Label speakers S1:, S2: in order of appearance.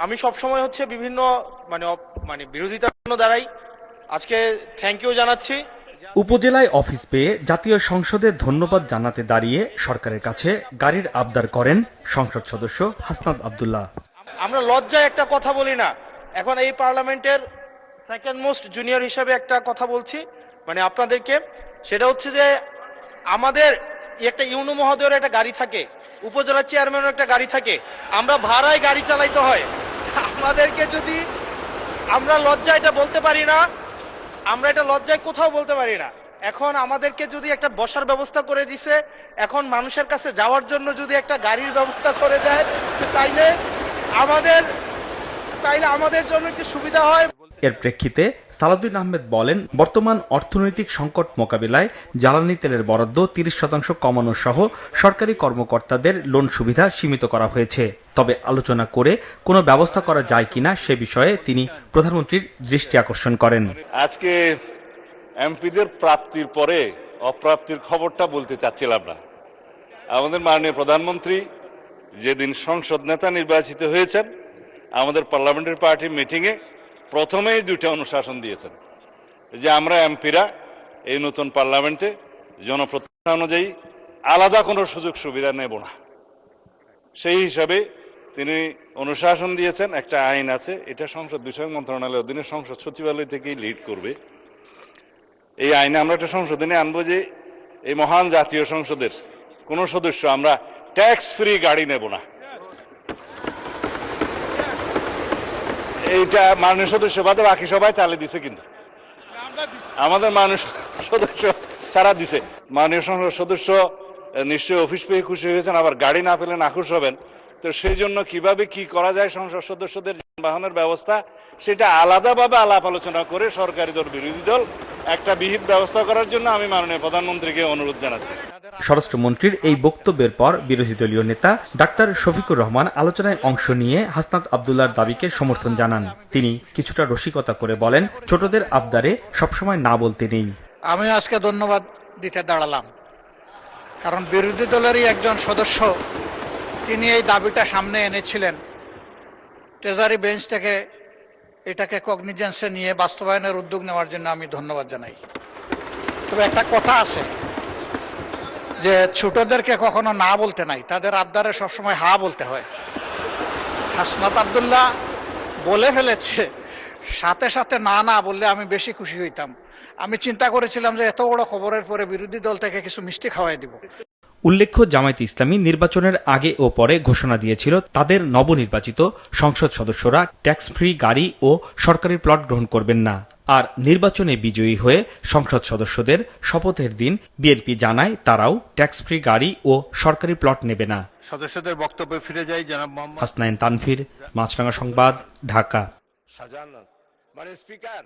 S1: আমি সবসময় হচ্ছে বিভিন্ন মানে বিরোধিতার জন্য দাঁড়াই। আজকে থ্যাংক ইউ জানাচ্ছি।
S2: উপজেলায় অফিস পেয়ে জাতীয় সংসদে ধন্যবাদ জানাতে দাঁড়িয়ে সরকারের কাছে গাড়ির আবদার করেন সংসদ সদস্য হাসনাত আব্দুল্লাহ।
S1: আমরা লজ্জায় একটা কথা বলি না, এখন এই পার্লামেন্টের সেকেন্ড মোস্ট জুনিয়র হিসেবে একটা কথা বলছি মানে আপনাদেরকে, সেটা হচ্ছে যে আমাদের একটা ইউনো মহোদয়ের একটা গাড়ি থাকে, উপজেলা চেয়ারম্যানের একটা গাড়ি থাকে, আমরা ভাড়ায় গাড়ি চালাইতে হয়। আমাদেরকে যদি আমরা লজ্জায় এটা বলতে পারি না, আমরা এটা লজ্জায় কোথাও বলতে পারি না। এখন আমাদেরকে যদি একটা বসার ব্যবস্থা করে দিছে, এখন মানুষের কাছে যাওয়ার জন্য যদি একটা গাড়ির ব্যবস্থা করে দেয় তাইলে আমাদের জন্য একটু সুবিধা হয়।
S2: এর প্রেক্ষিতে সালাউদ্দিন আহমেদ বলেন, বর্তমান অর্থনৈতিক সংকট মোকাবিলায় জ্বালানি তেলের বরাদ্দ 30% কমানো সহ সরকারি কর্মকর্তাদের লোন সুবিধা সীমিত করা হয়েছে। তবে আলোচনা করে কোনো ব্যবস্থা করা যায় কিনা সে বিষয়ে তিনি প্রধানমন্ত্রীর দৃষ্টি আকর্ষণ করেন।
S3: আজকে এমপিদের প্রাপ্তির পরে অপ্রাপ্তির খবরটা বলতে চাচ্ছিলাম না। আমাদের মাননীয় প্রধানমন্ত্রী যেদিন সংসদ নেতা নির্বাচিত হয়েছেন, আমাদের পার্লামেন্টারি পার্টির মিটিংয়ে প্রথমেই 2টা অনুশাসন দিয়েছেন যে আমরা এমপিরা এই নতুন পার্লামেন্টে জনপ্রতিনিধি অনুযায়ী আলাদা কোনো সুযোগ সুবিধা নেব না। সেই হিসাবে তিনি অনুশাসন দিয়েছেন। একটা আইন আছে, এটা সংসদ বিষয়ক মন্ত্রণালয়ের অধীনে সংসদ সচিবালয় থেকেই লিড করবে। এই আইনে আমরা একটা সংশোধনী আনবো যে এই মহান জাতীয় সংসদের কোনো সদস্য আমরা ট্যাক্স ফ্রি গাড়ি নেব না। এইটা মাননীয় সদস্য বাদে বাকি সবাই তালে দিছে, কিন্তু আমাদের মাননীয় সদস্য ছাড়া দিছে। মাননীয় সংসদ সদস্য নিশ্চয়ই অফিস পেয়ে খুশি হয়েছেন, আবার গাড়ি না পেলে নাখুশ হবেন। তো সেই জন্য কিভাবে কি করা যায় সংসদ সদস্যদের যানবাহনের ব্যবস্থা, সেটা আলাদাভাবে আলাপ আলোচনা করে সরকারি দল বিরোধী দল একটা বিহিত ব্যবস্থা করার জন্য আমি মাননীয় প্রধানমন্ত্রীকে অনুরোধ জানাচ্ছি।
S2: স্বরাষ্ট্রমন্ত্রীর এই বক্তব্যের পর বিরোধী দলীয় নেতা ডাক্তার শফিকুর রহমান আলোচনায় অংশ নিয়ে হাসনাত আব্দুল্লাহর দাবিকে সমর্থন জানান। তিনি কিছুটা রসিকতা করে বলেন, ছোটদের আবদারে সবসময় না বলতে নেই।
S4: আমি আজকে ধন্যবাদ দিতে দাঁড়ালাম, কারণ বিরোধী দলেরই একজন সদস্য তিনি এই দাবিটা সামনে এনেছিলেন। ট্রেজারি বেঞ্চ থেকে এটাকে কগনিজেন্সে নিয়ে বাস্তবায়নের উদ্যোগ নেওয়ার জন্য আমি ধন্যবাদ জানাই। তবে একটা কথা আছে যে ছোটদেরকে কখনো না বলতে নাই, তাদের আবদারে সবসময় হা বলতে হয়। হাসনাত আব্দুল্লাহ বলে ফেলেছে, সাথে সাথে না না বললে আমি বেশি খুশি হইতাম। আমি চিন্তা করেছিলাম যে এত বড় খবরের পরে বিরোধী দল থেকে কিছু মিষ্টি খাওয়াই দিব।
S2: উল্লেখ্য, জামায়াতে ইসলামী নির্বাচনের আগে ও পরে ঘোষণা দিয়েছিল তাদের নবনির্বাচিত সংসদ সদস্যরা ট্যাক্স ফ্রি গাড়ি ও সরকারি প্লট গ্রহণ করবেন না। আর নির্বাচনে বিজয়ী হয়ে সংসদ সদস্যদের শপথের দিন বিএনপি জানায় তারাও ট্যাক্স ফ্রি গাড়ি ও সরকারি প্লট নেবে না।
S5: সদস্যদের বক্তব্যে ফিরে যাই। জনাব মোহাম্মদ
S2: হাসনাইন তানভীর, মাছরাঙা সংবাদ, ঢাকা।
S5: স্পিকার